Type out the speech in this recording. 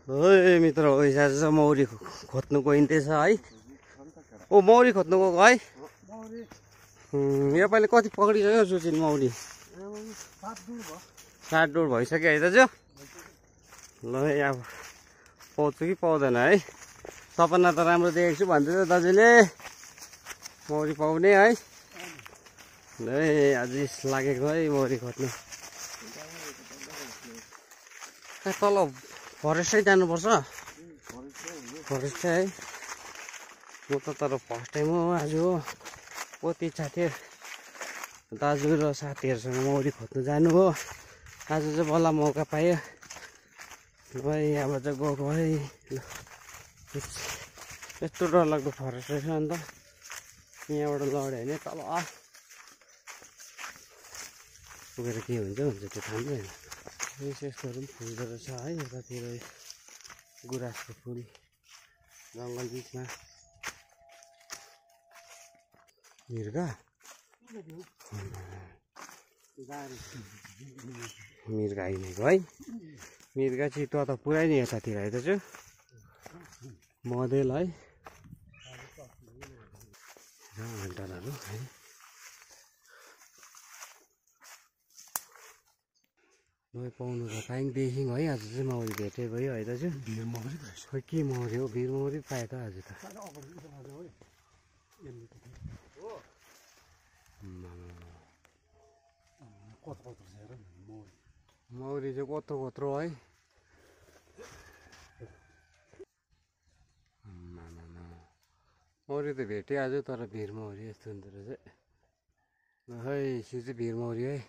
ओइ मित्र ओइ आज चाहिँ मौरी खोज्नु गइन्दैछ है। ओ मौरी खोज्नु गएको है। योपालि कति पक्रिसक्यो सुचिन मौरी? 7 डुर भइसक्यो है दाजु। ल अब पाउँछु कि पाउँदैन है। सपना त राम्रो देखेको छु भन्दै दाजुले मौरी पाउने है। ल आज लागेको है मौरी खोज्नु। तल फरेस्टै जानुपर्छ। फरेस्ट है। म त तर फर्स्ट टाइम हो आज हो। कति इच्छा थियो दाजु र साथीहरूसँग मौरी खोज्नु जानु हो। आज चाहिँ बल्ल मौका पायो। भाइ अब चाहिँ गएको है। यस्तो डरलाग्दो फरेस्ट रहेछ अन्त यहाँबाट लड्यो भने तल पुगेर के हुन्छ त्यो थाहा छैन। यस्तोहरू पनि फुल्दो रहेछ है। यतातिर गुराँसको फुल जङ्गल बिचमा मिर्गा मिर्गा हिँडेको है। मिर्गा चितुवा त पुरै नि यतातिर है दाजु। मधेल है घन्टाहरू है। मै पाउनु त पाइङ देखिङ है। आज चाहिँ मौरी भेटे भयो है दाजु। खै के मौरी हो? भिर मौरी पाएँ त आज त। मौरी चाहिँ कत्रो कत्रो है। मौरी त भेटेँ आज तर भिर मौरी यस्तो हुँदो रहेछ। खै यो चाहिँ भिर मौरी है।